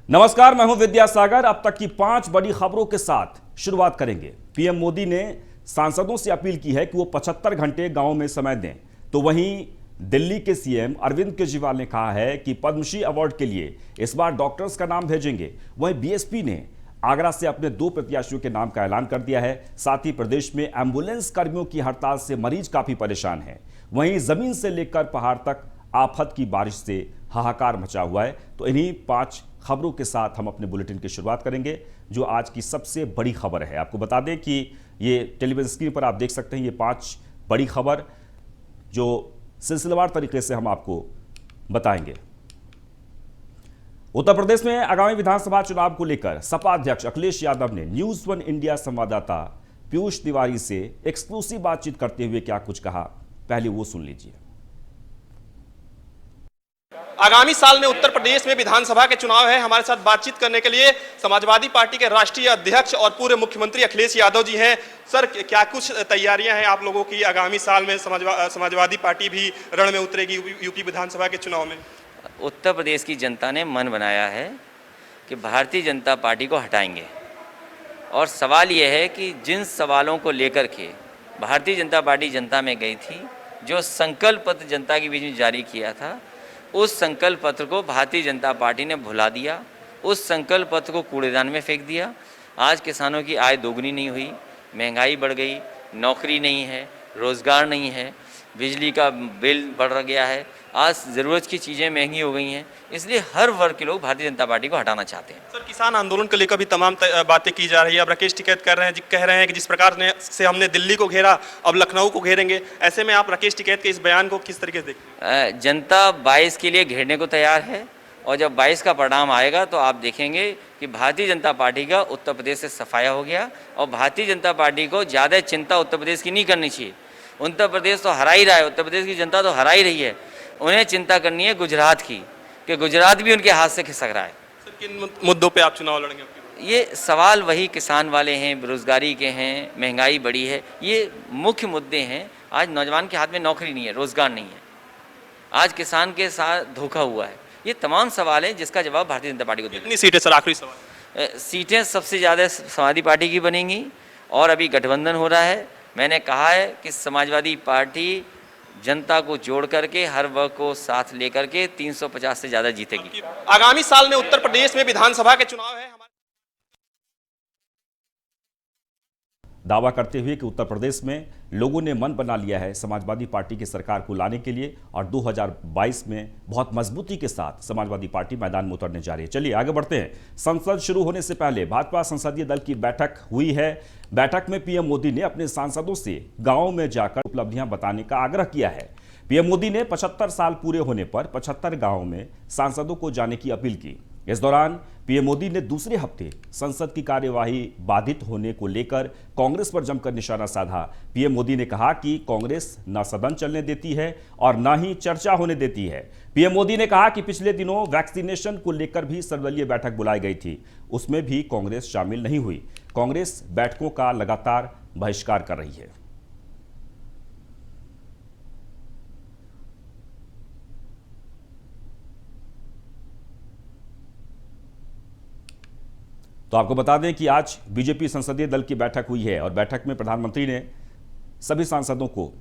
नमस्कार, मैं हूं विद्यासागर। अब तक की 5 बड़ी खबरों के साथ शुरुआत करेंगे। पीएम मोदी ने सांसदों से अपील की है कि वो 75 घंटे गांव में समय दें। तो वहीं दिल्ली के सीएम अरविंद केजरीवाल ने कहा है कि पद्मश्री अवार्ड के लिए इस बार डॉक्टर्स का नाम भेजेंगे। वहीं बीएसपी ने आगरा से अपने 2 प्रत्याशियों के नाम का ऐलान कर दिया है। साथ ही प्रदेश में एंबुलेंस कर्मियों की हड़ताल से मरीज काफी परेशान हैं। वहीं जमीन से लेकर पहाड़ तक आफत की बारिश से हाहाकार मचा हुआ है। तो इन्हीं 5 खबरों के साथ हम अपने बुलेटिन की शुरुआत करेंगे, जो आज की सबसे बड़ी खबर है। आपको बता दें कि ये टेलीविजन स्क्रीन पर आप देख सकते हैं ये 5 बड़ी खबर, जो सिलसिलेवार तरीके से हम आपको बताएंगे। उत्तर प्रदेश में आगामी विधानसभा चुनाव को लेकर सपा अध्यक्ष अखिलेश यादव ने न्यूज 1 इंडिया संवाददाता पीयूष तिवारी से एक्सक्लूसिव बातचीत करते हुए क्या कुछ कहा, पहले वो सुन लीजिए। आगामी साल में उत्तर प्रदेश में विधानसभा के चुनाव है। हमारे साथ बातचीत करने के लिए समाजवादी पार्टी के राष्ट्रीय अध्यक्ष और पूर्व मुख्यमंत्री अखिलेश यादव जी हैं। सर, क्या कुछ तैयारियां हैं आप लोगों की? आगामी साल में समाजवादी पार्टी भी रण में उतरेगी यूपी विधानसभा के चुनाव में। उत्तर प्रदेश की जनता ने मन बनाया है कि भारतीय जनता पार्टी को हटाएंगे, और सवाल यह है कि जिन सवालों को लेकर के भारतीय जनता पार्टी जनता में गई थी, जो संकल्प पत्र जनता के बीच में जारी किया था, उस संकल्प पत्र को भारतीय जनता पार्टी ने भुला दिया। उस संकल्प पत्र को कूड़ेदान में फेंक दिया। आज किसानों की आय दोगुनी नहीं हुई, महंगाई बढ़ गई, नौकरी नहीं है, रोज़गार नहीं है, बिजली का बिल बढ़ गया है, आज ज़रूरत की चीज़ें महंगी हो गई हैं। इसलिए हर वर्ग के लोग भारतीय जनता पार्टी को हटाना चाहते हैं। सर, किसान आंदोलन को लेकर भी तमाम बातें की जा रही है। अब राकेश टिकैत कह रहे हैं कि जिस प्रकार से हमने दिल्ली को घेरा, अब लखनऊ को घेरेंगे। ऐसे में आप राकेश टिकैत के इस बयान को किस तरीके से देखते हैं? जनता 22 के लिए घेरने को तैयार है, और जब 22 का परिणाम आएगा तो आप देखेंगे कि भारतीय जनता पार्टी का उत्तर प्रदेश से सफाया हो गया। और भारतीय जनता पार्टी को ज़्यादा चिंता उत्तर प्रदेश की नहीं करनी चाहिए। उत्तर प्रदेश तो हरा ही रहा है, उत्तर प्रदेश की जनता तो हरा ही रही है। उन्हें चिंता करनी है गुजरात की, कि गुजरात भी उनके हाथ से खिसक रहा है। सर, किन मुद्दों पे आप चुनाव लड़ेंगे? ये सवाल वही किसान वाले हैं, बेरोजगारी के हैं, महंगाई बढ़ी है, ये मुख्य मुद्दे हैं। आज नौजवान के हाथ में नौकरी नहीं है, रोजगार नहीं है, आज किसान के साथ धोखा हुआ है। ये तमाम सवाल हैं जिसका जवाब भारतीय जनता पार्टी को देना। कितनी सीटें? सर, आखिरी सवाल। सीटें सबसे ज़्यादा समाजवादी पार्टी की बनेंगी, और अभी गठबंधन हो रहा है। मैंने कहा है कि समाजवादी पार्टी जनता को जोड़ करके, हर वर्ग को साथ लेकर के 350 से ज़्यादा जीतेगी। आगामी साल में उत्तर प्रदेश में विधानसभा के चुनाव है। दावा करते हुए कि उत्तर प्रदेश में लोगों ने मन बना लिया है समाजवादी पार्टी की सरकार को लाने के लिए, और 2022 में बहुत मजबूती के साथ समाजवादी पार्टी मैदान में उतरने जा रही है। चलिए आगे बढ़ते हैं। संसद शुरू होने से पहले भाजपा संसदीय दल की बैठक हुई है। बैठक में पीएम मोदी ने अपने सांसदों से गांव में जाकर उपलब्धियां बताने का आग्रह किया है। पीएम मोदी ने 75 साल पूरे होने पर 75 गांवों में सांसदों को जाने की अपील की। इस दौरान पीएम मोदी ने दूसरे हफ्ते संसद की कार्यवाही बाधित होने को लेकर कांग्रेस पर जमकर निशाना साधा। पीएम मोदी ने कहा कि कांग्रेस न सदन चलने देती है और न ही चर्चा होने देती है। पीएम मोदी ने कहा कि पिछले दिनों वैक्सीनेशन को लेकर भी सर्वदलीय बैठक बुलाई गई थी, उसमें भी कांग्रेस शामिल नहीं हुई। कांग्रेस बैठकों का लगातार बहिष्कार कर रही है। तो आपको बता दें कि आज बीजेपी संसदीय दल की बैठक हुई है, और बैठक में प्रधानमंत्री ने सभी सांसदों को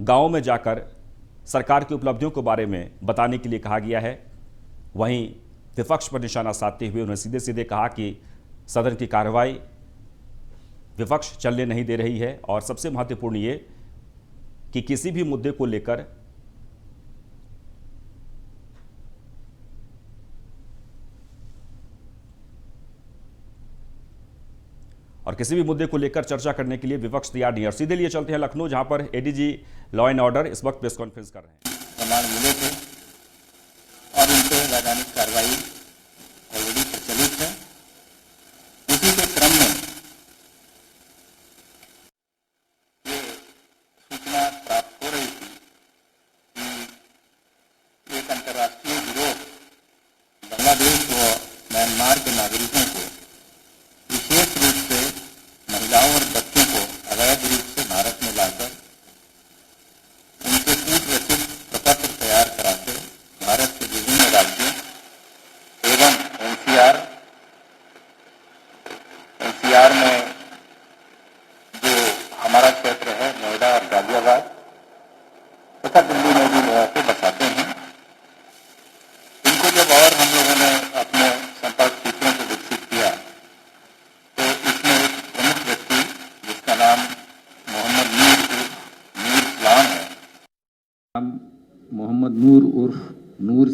गांवों में जाकर सरकार की उपलब्धियों के बारे में बताने के लिए कहा गया है। वहीं विपक्ष पर निशाना साधते हुए उन्होंने सीधे सीधे कहा कि सदन की कार्रवाई विपक्ष चलने नहीं दे रही है, और सबसे महत्वपूर्ण ये कि किसी भी मुद्दे को लेकर चर्चा करने के लिए विपक्ष तैयार नहीं है। और सीधे लिए चलते हैं लखनऊ, जहां पर एडीजी लॉ एंड ऑर्डर इस वक्त प्रेस कॉन्फ्रेंस कर रहे हैं। प्रमाण मिले थे और उन पर वैधानिक कार्रवाई ऑलरेडी प्रचलित है। इसी के क्रम में ये सूचना प्राप्त हो रही थी कि एक अंतर्राष्ट्रीय गिरोह बांग्लादेश व म्यांमार के नागरिकों को विशेष रूप से महिलाओं और बच्चों को अवैध रूप से भारत में लाकर उनके कूट रचित प्रपत्र तैयार कराते भारत के विभिन्न राज्यों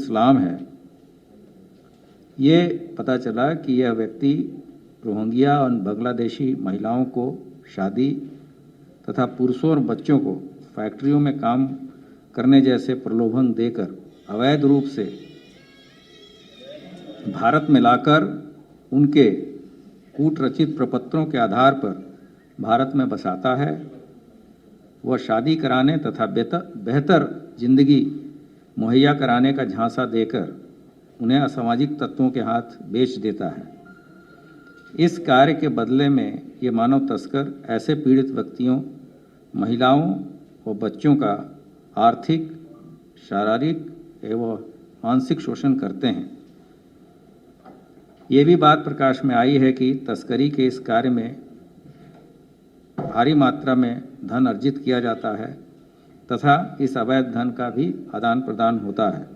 इस्लाम है, ये पता चला कि यह व्यक्ति रोहिंग्या और बांग्लादेशी महिलाओं को शादी तथा पुरुषों और बच्चों को फैक्ट्रियों में काम करने जैसे प्रलोभन देकर अवैध रूप से भारत में लाकर उनके कूटरचित प्रपत्रों के आधार पर भारत में बसाता है। वह शादी कराने तथा बेहतर जिंदगी मुहैया कराने का झांसा देकर उन्हें असामाजिक तत्वों के हाथ बेच देता है। इस कार्य के बदले में ये मानव तस्कर ऐसे पीड़ित व्यक्तियों, महिलाओं व बच्चों का आर्थिक, शारीरिक एवं मानसिक शोषण करते हैं। ये भी बात प्रकाश में आई है कि तस्करी के इस कार्य में भारी मात्रा में धन अर्जित किया जाता है तथा इस अवैध धन का भी आदान प्रदान होता है।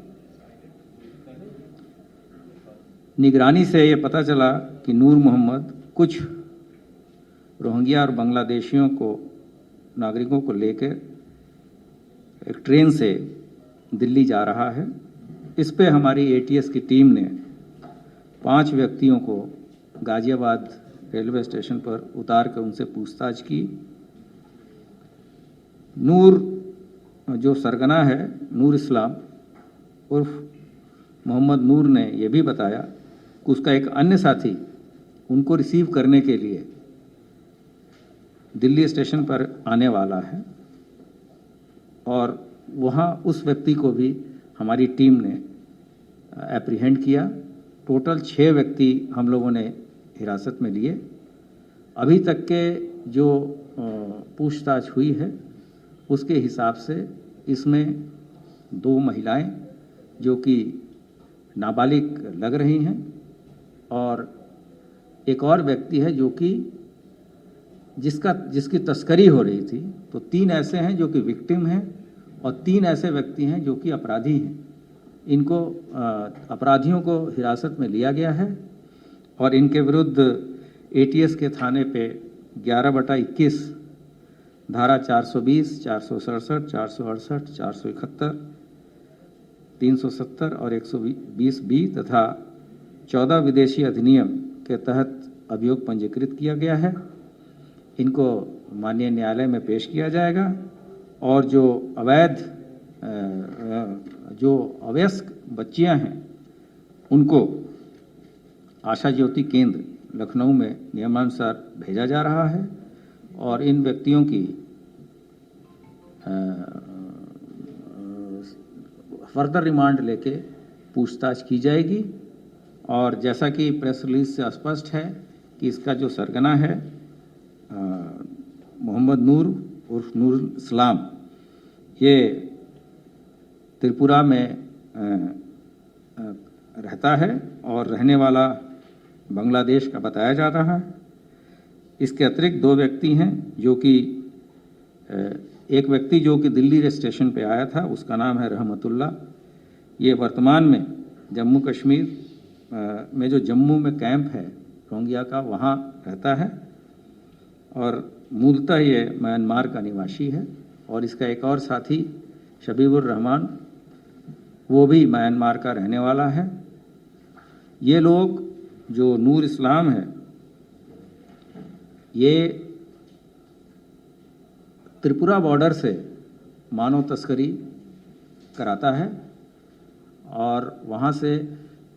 निगरानी से ये पता चला कि नूर मोहम्मद कुछ रोहिंग्या और बांग्लादेशियों को, नागरिकों को लेकर एक ट्रेन से दिल्ली जा रहा है। इस पे हमारी एटीएस की टीम ने 5 व्यक्तियों को गाजियाबाद रेलवे स्टेशन पर उतार कर उनसे पूछताछ की। नूर जो सरगना है, नूर इस्लाम उर्फ मोहम्मद नूर ने यह भी बताया कि उसका एक अन्य साथी उनको रिसीव करने के लिए दिल्ली स्टेशन पर आने वाला है और वहाँ उस व्यक्ति को भी हमारी टीम ने एप्रीहेंड किया। टोटल 6 व्यक्ति हम लोगों ने हिरासत में लिए। अभी तक के जो पूछताछ हुई है उसके हिसाब से इसमें 2 महिलाएं जो कि नाबालिग लग रही हैं और एक और व्यक्ति है जो कि जिसकी तस्करी हो रही थी। तो 3 ऐसे हैं जो कि विक्टिम हैं और 3 ऐसे व्यक्ति हैं जो कि अपराधी हैं। इनको अपराधियों को हिरासत में लिया गया है और इनके विरुद्ध एटीएस के थाने पे 11/21 धारा 420, 467, 468, 471, 370 और 120B तथा 14 विदेशी अधिनियम के तहत अभियोग पंजीकृत किया गया है। इनको माननीय न्यायालय में पेश किया जाएगा और जो अवयस्क बच्चियां हैं उनको आशा ज्योति केंद्र लखनऊ में नियमानुसार भेजा जा रहा है और इन व्यक्तियों की फर्दर रिमांड लेके पूछताछ की जाएगी। और जैसा कि प्रेस रिलीज से स्पष्ट है कि इसका जो सरगना है मोहम्मद नूर उर्फ नूर इस्लाम, ये त्रिपुरा में रहता है और रहने वाला बांग्लादेश का बताया जा रहा है। इसके अतिरिक्त 2 व्यक्ति हैं जो कि एक व्यक्ति जो कि दिल्ली स्टेशन पे आया था, उसका नाम है रहमतुल्ला। ये वर्तमान में जम्मू कश्मीर में जो जम्मू में कैंप है रोहिंग्या का, वहाँ रहता है और मूलतः ये म्यांमार का निवासी है। और इसका एक और साथी शबीबुर रहमान, वो भी म्यांमार का रहने वाला है। ये लोग जो नूर इस्लाम है, ये त्रिपुरा बॉर्डर से मानव तस्करी कराता है और वहाँ से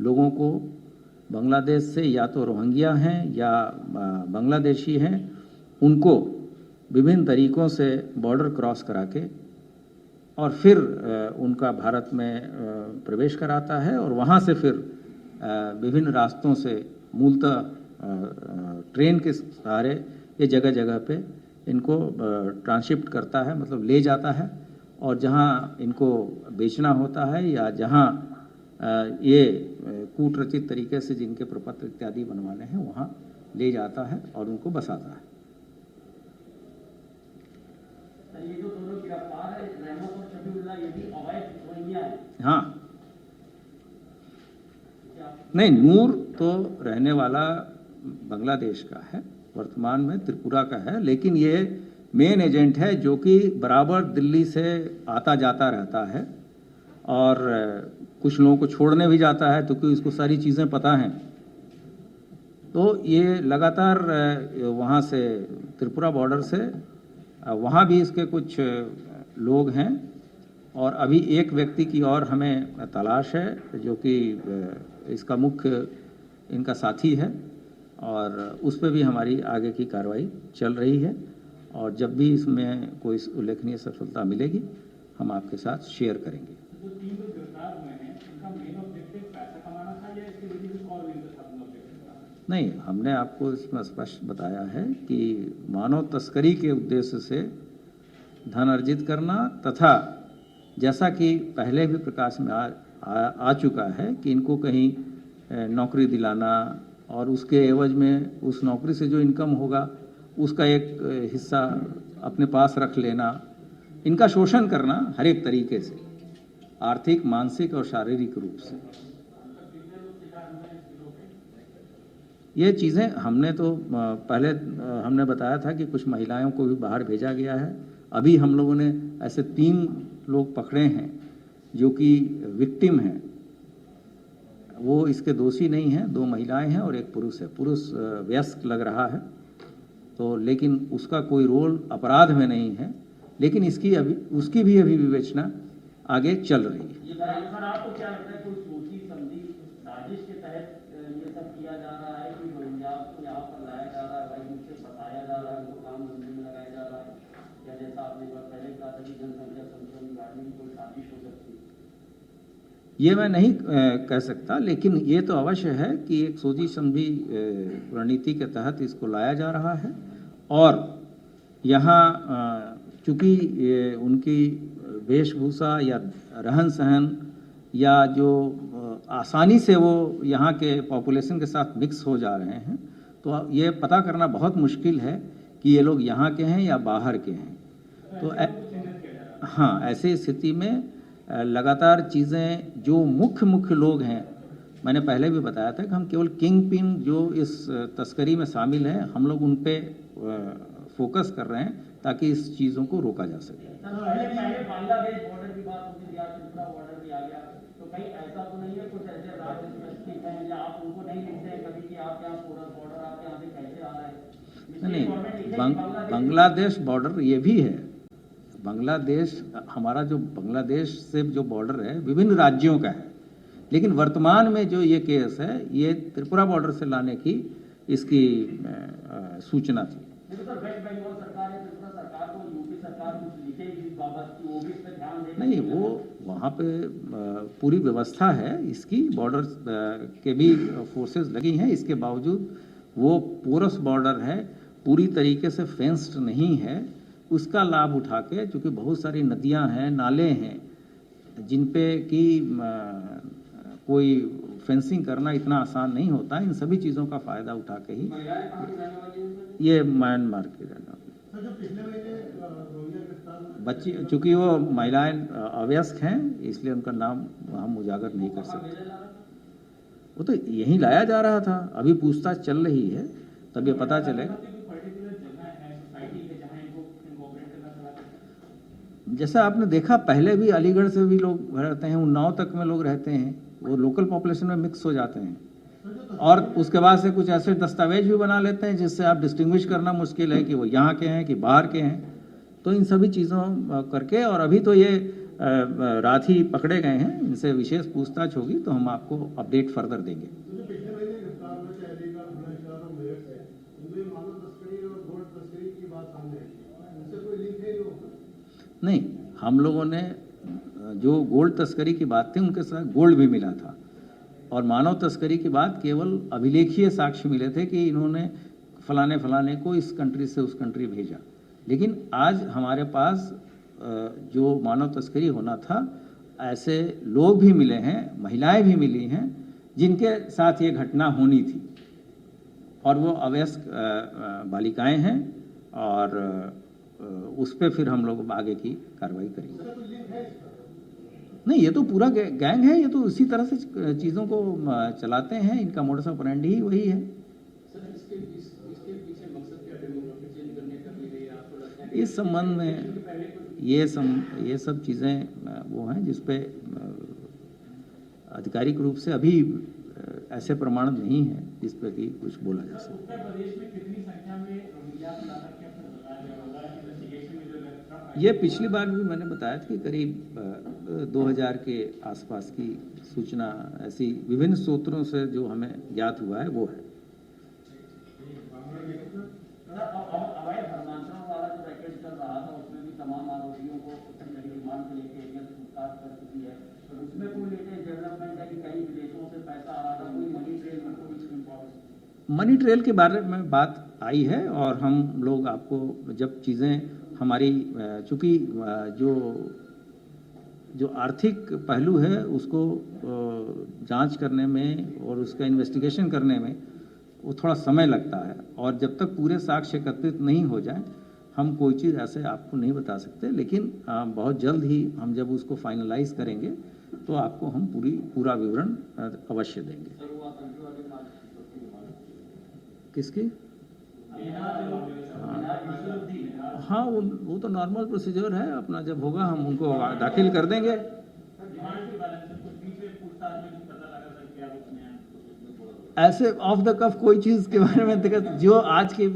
लोगों को बांग्लादेश से, या तो रोहिंग्या हैं या बांग्लादेशी हैं, उनको विभिन्न तरीक़ों से बॉर्डर क्रॉस करा के और फिर उनका भारत में प्रवेश कराता है और वहाँ से फिर विभिन्न रास्तों से मूलतः ट्रेन के सहारे ये जगह जगह पे इनको ट्रांसशिफ्ट करता है, मतलब ले जाता है और जहाँ इनको बेचना होता है या जहाँ ये कूटरचित तरीके से जिनके प्रपत्र इत्यादि बनवाने हैं वहाँ ले जाता है और उनको बसाता है। ये जो दोनों गिरफ्तार है, रहमत और शबीउल्लाह, ये भी अवैध रोहिंग्या है। हाँ, नहीं, नूर तो रहने वाला बांग्लादेश का है, वर्तमान में त्रिपुरा का है, लेकिन ये मेन एजेंट है जो कि बराबर दिल्ली से आता जाता रहता है और कुछ लोगों को छोड़ने भी जाता है, तो क्योंकि इसको सारी चीज़ें पता हैं। तो ये लगातार वहाँ से त्रिपुरा बॉर्डर से वहाँ भी इसके कुछ लोग हैं, और अभी एक व्यक्ति की और हमें तलाश है जो कि इसका मुख्य इनका साथी है, और उस पर भी हमारी आगे की कार्रवाई चल रही है। और जब भी इसमें कोई उल्लेखनीय सफलता मिलेगी हम आपके साथ शेयर करेंगे। जो 3 लोग गिरफ्तार हुए हैं, इनका मेन ऑब्जेक्टिव पैसा कमाना था या इसके लिए कुछ और भी इनका साथ में ऑब्जेक्टिव था? नहीं, हमने आपको इसमें स्पष्ट बताया है कि मानव तस्करी के उद्देश्य से धन अर्जित करना, तथा जैसा कि पहले भी प्रकाश में आ चुका है कि इनको कहीं नौकरी दिलाना और उसके एवज में उस नौकरी से जो इनकम होगा उसका एक हिस्सा अपने पास रख लेना, इनका शोषण करना हर एक तरीके से, आर्थिक, मानसिक और शारीरिक रूप से। ये चीज़ें हमने तो पहले हमने बताया था कि कुछ महिलाओं को भी बाहर भेजा गया है। अभी हम लोगों ने ऐसे 3 लोग पकड़े हैं जो कि विक्टिम हैं, वो इसके दोषी नहीं हैं। 2 महिलाएं हैं और एक पुरुष है। पुरुष वयस्क लग रहा है, तो लेकिन उसका कोई रोल अपराध में नहीं है, लेकिन उसकी भी अभी विवेचना आगे चल रही है। ये सर आपको क्या लगता है, कोई सोची समझी साजिश के तहत ये सब किया जा रहा है कि रोहिंग्या को यहाँ पर लाया जा रहा है, भाई उनसे फंसाया जा रहा है, उनको काम धंधे में लगाया जा रहा है, या जैसा आपने पहले कहा था कि जनसंख्या संशोधन बिगाड़ने की कोई साजिश हो सकती है? ये मैं नहीं कह सकता, लेकिन ये तो अवश्य है कि एक सोची समझी रणनीति के तहत इसको लाया जा रहा है। और यहाँ चूँकि उनकी वेशभूषा या रहन सहन या जो आसानी से वो यहाँ के पॉपुलेशन के साथ मिक्स हो जा रहे हैं, तो ये पता करना बहुत मुश्किल है कि ये लोग यहाँ के हैं या बाहर के हैं। तो हाँ, ऐसी स्थिति में लगातार चीज़ें जो मुख्य लोग हैं, मैंने पहले भी बताया था कि हम केवल किंग पिन जो इस तस्करी में शामिल हैं, हम लोग उन पे फोकस कर रहे हैं ताकि इस चीज़ों को रोका जा सके। पहले बांग्लादेश बॉर्डर की बात होती थी, आज त्रिपुरा बॉर्डर भी आ गया, तो कहीं ऐसा तो नहीं है कुछ ऐसे राज्य स्पेसिफिक हैं या आप उनको नहीं लिखते हैं कभी कि आप यहाँ बॉर्डर आपके यहाँ से कैसे आ रहा है? नहीं, बांग्लादेश बॉर्डर ये भी है। बांग्लादेश, हमारा जो बांग्लादेश से जो बॉर्डर है विभिन्न राज्यों का है, लेकिन वर्तमान में जो ये केस है ये त्रिपुरा बॉर्डर से लाने की इसकी सूचना थी। सर, वेस्ट बंगाल सरकार या त्रिपुरा सरकार को यूपी सरकार कुछ लिखेगी इस बाबत कि वो भी इस पर ध्यान दे? नहीं, वो वहाँ पे पूरी व्यवस्था है इसकी, बॉर्डर के भी फोर्सेस लगी हैं, इसके बावजूद वो पोरस बॉर्डर है, पूरी तरीके से फेंस्ड नहीं है। उसका लाभ उठा के, चूँकि बहुत सारी नदियाँ हैं, नाले हैं जिन पे कि कोई फेंसिंग करना इतना आसान नहीं होता, इन सभी चीज़ों का फ़ायदा उठा के ही ये म्यांमार के रहने बच्ची, चूँकि वो महिलाएं अवयस्क हैं इसलिए उनका नाम हम उजागर नहीं कर सकते। वो तो यहीं लाया जा रहा था, अभी पूछताछ चल रही है, तब ये पता चलेगा। जैसा आपने देखा पहले भी अलीगढ़ से भी लोग रहते हैं, उन्नाव तक में लोग रहते हैं, वो लोकल पॉपुलेशन में मिक्स हो जाते हैं और उसके बाद से कुछ ऐसे दस्तावेज भी बना लेते हैं जिससे आप डिस्टिंग्विश करना मुश्किल है कि वो यहाँ के हैं कि बाहर के हैं। तो इन सभी चीज़ों करके, और अभी तो ये रात ही पकड़े गए हैं, इनसे विशेष पूछताछ होगी तो हम आपको अपडेट फर्दर देंगे। नहीं, हम लोगों ने जो गोल्ड तस्करी की बात थी उनके साथ गोल्ड भी मिला था, और मानव तस्करी की बात केवल अभिलेखीय साक्ष्य मिले थे कि इन्होंने फलाने को इस कंट्री से उस कंट्री भेजा। लेकिन आज हमारे पास जो मानव तस्करी होना था, ऐसे लोग भी मिले हैं, महिलाएं भी मिली हैं जिनके साथ ये घटना होनी थी, और वो अवयस्क बालिकाएं हैं, और उस पर फिर हम लोग आगे की कार्रवाई करेंगे। नहीं, ये तो पूरा गैंग है, ये तो उसी तरह से चीज़ों को चलाते हैं, इनका मोडस ऑपरेंडी ही वही है। इस संबंध में ये सब चीज़ें वो हैं जिस पे आधिकारिक रूप से अभी ऐसे प्रमाण नहीं है जिस पर कि कुछ बोला जा सके। उत्तर प्रदेश में कितनी संख्या में रोहिंग्या को लाकर के अपने बताया गया होगा इन्वेस्टिगेशन में जो लगता ये पिछली बार भी मैंने बताया था कि करीब 2000 के आसपास की सूचना ऐसी विभिन्न स्रोतों से जो हमें ज्ञात हुआ है वो है। अवैध धर्मांतरण वाला जो रैकेट चल रहा था उसमें भी तमाम आरोपियों को रिमांड के लेके एजेंट पूछताछ कर चुकी है, तो उसमें कोई लेटेस्ट डेवलपमेंट है कि कई विदेशों से पैसा आ रहा था, कोई मनी ट्रेल में कोई मनी ट्रेल के बारे में बात आई है और हम लोग आपको जब चीज़ें हमारी चूँकि जो आर्थिक पहलू है उसको जांच करने में और उसका इन्वेस्टिगेशन करने में वो थोड़ा समय लगता है, और जब तक पूरे साक्ष्य एकत्रित नहीं हो जाए हम कोई चीज़ ऐसे आपको नहीं बता सकते, लेकिन बहुत जल्द ही हम जब उसको फाइनलाइज करेंगे तो आपको हम पूरा विवरण अवश्य देंगे। किसकी? हाँ वो तो नॉर्मल प्रोसीजर है अपना, जब होगा हम उनको दाखिल कर देंगे। ऐसे ऑफ द कफ कोई चीज़ के बारे में देखा, जो आज की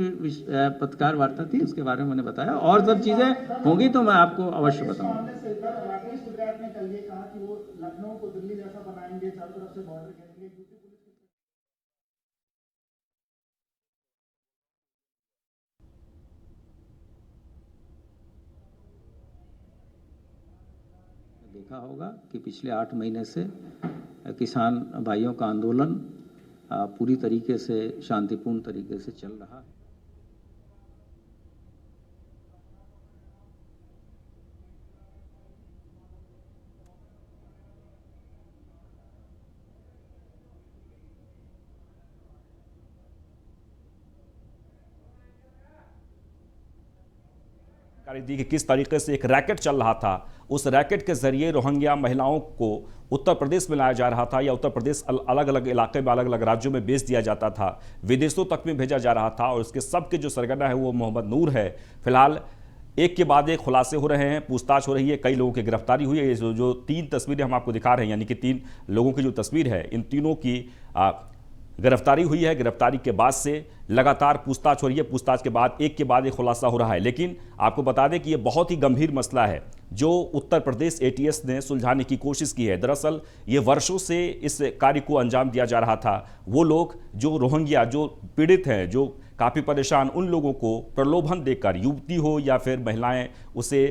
पत्रकार वार्ता थी उसके बारे में मैंने बताया, और सब चीज़ें होंगी तो मैं आपको अवश्य बताऊंगा। राकेश टिकैत ने कल ये कहा कि वो लखनऊ को दिल्ली जैसा बनाएंगे, चारों तरफ से बॉर्डर घेरेंगे। देखा होगा कि पिछले 8 महीने से किसान भाइयों का आंदोलन पूरी तरीके से शांतिपूर्ण तरीके से चल रहा है। दी कि किस तरीके से एक रैकेट चल रहा था, उस रैकेट के जरिए रोहिंग्या महिलाओं को उत्तर प्रदेश में लाया जा रहा था या उत्तर प्रदेश अलग अलग इलाके में अलग अलग राज्यों में बेच दिया जाता था, विदेशों तक में भेजा जा रहा था, और उसके सबके जो सरगना है वो मोहम्मद नूर है। फिलहाल एक के बाद एक खुलासे हो रहे हैं, पूछताछ हो रही है, कई लोगों की गिरफ्तारी हुई है। जो 3 तस्वीरें हम आपको दिखा रहे हैं, यानी कि 3 लोगों की जो तस्वीर है, इन तीनों की गिरफ्तारी हुई है। गिरफ्तारी के बाद से लगातार पूछताछ हो रही है, पूछताछ के बाद एक खुलासा हो रहा है। लेकिन आपको बता दें कि ये बहुत ही गंभीर मसला है जो उत्तर प्रदेश एटीएस ने सुलझाने की कोशिश की है। दरअसल ये वर्षों से इस कार्य को अंजाम दिया जा रहा था। वो लोग जो रोहिंग्या जो पीड़ित हैं, जो काफ़ी परेशान, उन लोगों को प्रलोभन देकर, युवती हो या फिर महिलाएं, उसे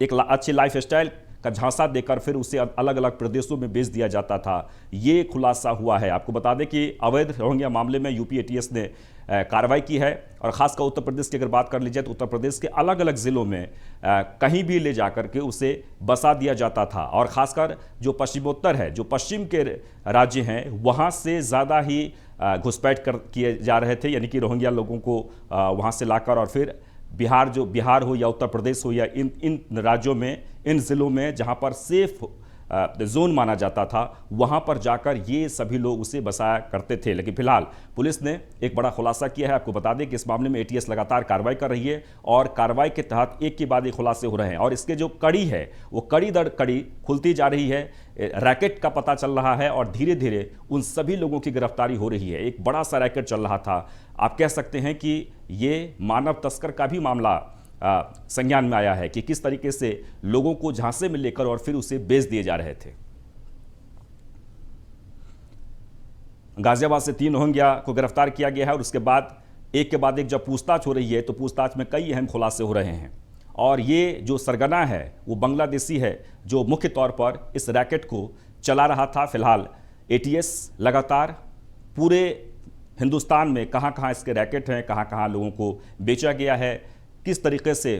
एक अच्छे लाइफ स्टाइल का झांसा देकर फिर उसे अलग अलग प्रदेशों में बेच दिया जाता था। ये खुलासा हुआ है। आपको बता दें कि अवैध रोहिंग्या मामले में यूपी एटीएस ने कार्रवाई की है, और खासकर उत्तर प्रदेश की अगर बात कर ली जाए तो उत्तर प्रदेश के अलग अलग ज़िलों में कहीं भी ले जाकर के उसे बसा दिया जाता था। और ख़ासकर जो पश्चिमोत्तर है, जो पश्चिम के राज्य हैं, वहाँ से ज़्यादा ही घुसपैठ किए जा रहे थे, यानी कि रोहिंग्या लोगों को वहाँ से लाकर और फिर बिहार हो या उत्तर प्रदेश हो या इन राज्यों में, इन ज़िलों में जहाँ पर सेफ जोन माना जाता था, वहाँ पर जाकर ये सभी लोग उसे बसाया करते थे। लेकिन फिलहाल पुलिस ने एक बड़ा खुलासा किया है। आपको बता दें कि इस मामले में एटीएस लगातार कार्रवाई कर रही है, और कार्रवाई के तहत एक के बाद एक खुलासे हो रहे हैं, और इसके जो कड़ी है वो कड़ी दर कड़ी खुलती जा रही है। रैकेट का पता चल रहा है और धीरे धीरे उन सभी लोगों की गिरफ्तारी हो रही है। एक बड़ा सा रैकेट चल रहा था। आप कह सकते हैं कि ये मानव तस्कर का भी मामला संज्ञान में आया है कि किस तरीके से लोगों को झांसे में लेकर और फिर उसे बेच दिए जा रहे थे। गाजियाबाद से 3 रोहिंग्या को गिरफ्तार किया गया है, और उसके बाद एक जब पूछताछ हो रही है तो पूछताछ में कई अहम खुलासे हो रहे हैं। और ये जो सरगना है वो बांग्लादेशी है, जो मुख्य तौर पर इस रैकेट को चला रहा था। फिलहाल एटीएस लगातार पूरे हिंदुस्तान में कहां कहां इसके रैकेट हैं, कहां कहां लोगों को बेचा गया है, किस तरीके से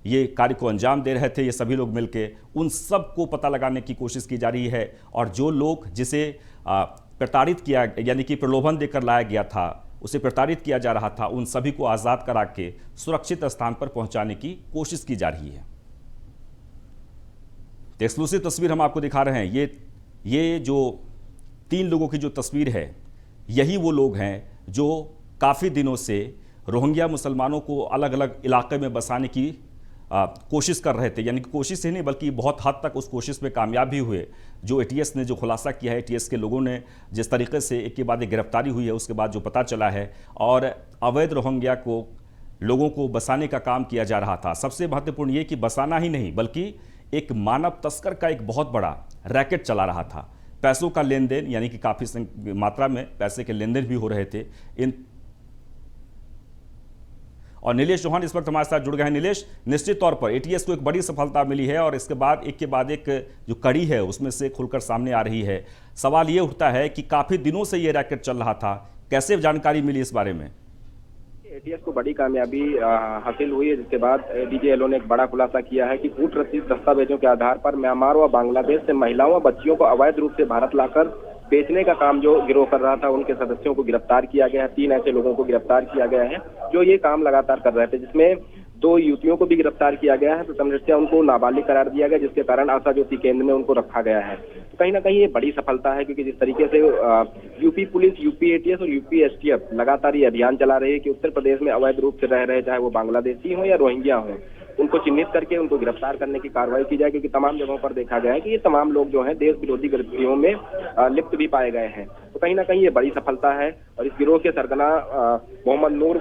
ये कार्य को अंजाम दे रहे थे ये सभी लोग मिलके, उन सब को पता लगाने की कोशिश की जा रही है। और जो लोग जिसे प्रताड़ित किया, यानी कि प्रलोभन देकर लाया गया था, उसे प्रताड़ित किया जा रहा था, उन सभी को आज़ाद करा के सुरक्षित स्थान पर पहुंचाने की कोशिश की जा रही है। एक्सक्लूसिव तस्वीर हम आपको दिखा रहे हैं। ये जो 3 लोगों की जो तस्वीर है, यही वो लोग हैं जो काफ़ी दिनों से रोहिंग्या मुसलमानों को अलग अलग इलाके में बसाने की कोशिश कर रहे थे, यानी कि कोशिश ही नहीं बल्कि बहुत हद तक उस कोशिश में कामयाब भी हुए। जो एटीएस ने जो खुलासा किया है, एटीएस के लोगों ने जिस तरीके से एक के बाद एक गिरफ्तारी हुई है, उसके बाद जो पता चला है, और अवैध रोहिंग्या को लोगों को बसाने का काम किया जा रहा था। सबसे महत्वपूर्ण ये कि बसाना ही नहीं बल्कि एक मानव तस्कर का एक बहुत बड़ा रैकेट चला रहा था। पैसों का लेन देन, यानी कि काफ़ी मात्रा में पैसे के लेन देन भी हो रहे थे और नीलेश चौहान इस वक्त हमारे साथ जुड़ गए हैं। नीलेश, निश्चित तौर पर एटीएस को एक बड़ी सफलता मिली है और इसके बाद एक के बाद एक जो कड़ी है उसमें से खुलकर सामने आ रही है। सवाल ये उठता है कि काफ़ी दिनों से ये रैकेट चल रहा था, कैसे जानकारी मिली इस बारे में? एटीएस को बड़ी कामयाबी हासिल हुई है, जिसके बाद डीजीएलओ ने एक बड़ा खुलासा किया है कि कूट रसीद दस्तावेजों के आधार पर म्यांमार व बांग्लादेश से महिलाओं व बच्चियों को अवैध रूप से भारत लाकर बेचने का काम जो गिरोह कर रहा था, उनके सदस्यों को गिरफ्तार किया गया है। 3 ऐसे लोगों को गिरफ्तार किया गया है जो ये काम लगातार कर रहे थे, जिसमें 2 युवतियों को भी गिरफ्तार किया गया है। प्रथम दृष्टया उनको नाबालिग करार दिया गया, जिसके कारण आशा ज्योति केंद्र में उनको रखा गया है। तो कहीं ना कहीं ये बड़ी सफलता है, क्योंकि जिस तरीके से यूपी पुलिस, यूपी एटीएस और यूपी एसटीएफ लगातार ये अभियान चला रही है कि उत्तर प्रदेश में अवैध रूप से रह रहे, चाहे वो बांग्लादेशी हो या रोहिंग्या हो, उनको चिन्हित करके उनको गिरफ्तार करने की कार्रवाई की जाए, क्योंकि तमाम जगहों पर देखा गया है कि ये तमाम लोग जो हैं देश विरोधी गतिविधियों में लिप्त भी पाए गए हैं। तो कहीं ना कहीं ये बड़ी सफलता है और इस गिरोह के सरगना मोहम्मद नूर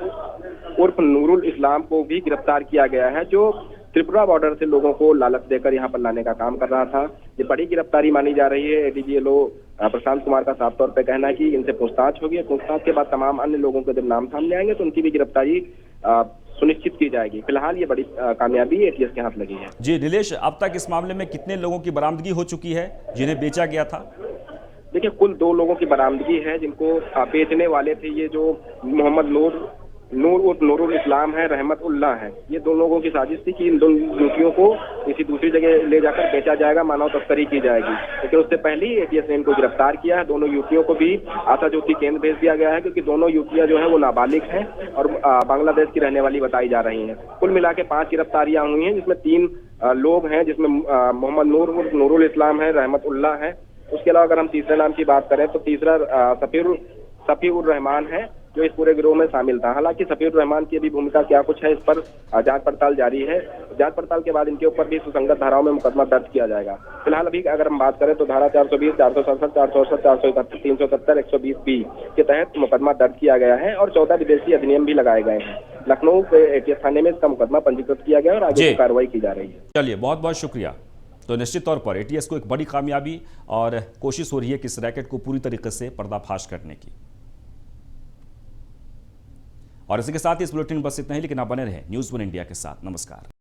उर्फ नूरुल इस्लाम को भी गिरफ्तार किया गया है, जो त्रिपुरा बॉर्डर से लोगों को लालच देकर यहाँ पर लाने का काम कर रहा था। ये बड़ी गिरफ्तारी मानी जा रही है। डीजीएलओ प्रशांत कुमार का साफ तौर पर कहना है कि इनसे पूछताछ होगी, पूछताछ के बाद तमाम अन्य लोगों के जब नाम सामने आएंगे तो उनकी भी गिरफ्तारी सुनिश्चित की जाएगी। फिलहाल ये बड़ी कामयाबी एटीएस के हाथ लगी है। जी नीलेश, अब तक इस मामले में कितने लोगों की बरामदगी हो चुकी है जिन्हें बेचा गया था? देखिए, कुल 2 लोगों की बरामदगी है जिनको बेचने वाले थे। ये जो मोहम्मद नूरुल इस्लाम है, रहमत उल्लाह है, ये 2 लोगों की साजिश थी कि इन 2 युवतियों को किसी दूसरी जगह ले जाकर बेचा जाएगा, मानव तस्करी की जाएगी। लेकिन उससे पहले ही एटीएस ने इनको गिरफ्तार किया है। दोनों युवतियों को भी आशा ज्योति केंद्र भेज दिया गया है, क्योंकि दोनों युवतियां जो है वो नाबालिग हैं और बांग्लादेश की रहने वाली बताई जा रही हैं। कुल मिला के 5 गिरफ्तारियां हुई हैं, जिसमें 3 लोग हैं, जिसमें मोहम्मद नूरुल इस्लाम है, रहमत उल्लाह है। उसके अलावा अगर हम तीसरे नाम की बात करें तो तीसरा सफीउर रहमान है, जो इस पूरे गिरोह में शामिल था। हालांकि सफीउर रहमान की भी भूमिका क्या कुछ है, इस पर जांच पड़ताल जारी है। जांच पड़ताल के बाद इनके ऊपर भी सुसंगत धाराओं में मुकदमा दर्ज किया जाएगा। फिलहाल अभी अगर हम बात करें तो धारा 420, 467, 467, 471, 370, 120B के तहत मुकदमा दर्ज किया गया है और 14 विदेशी अधिनियम भी लगाए गए हैं। लखनऊ के एटीएस थाने में इसका मुकदमा पंजीकृत किया गया और आगे की कार्रवाई की जा रही है। चलिए, बहुत बहुत शुक्रिया। तो निश्चित तौर पर एटीएस को एक बड़ी कामयाबी और कोशिश हो रही है कि इस रैकेट को पूरी तरीके से पर्दाफाश करने की। और इसी के साथ इस बुलेटिन बस इतना ही, लेकिन आप बने रहें न्यूज़ 1 इंडिया के साथ। नमस्कार।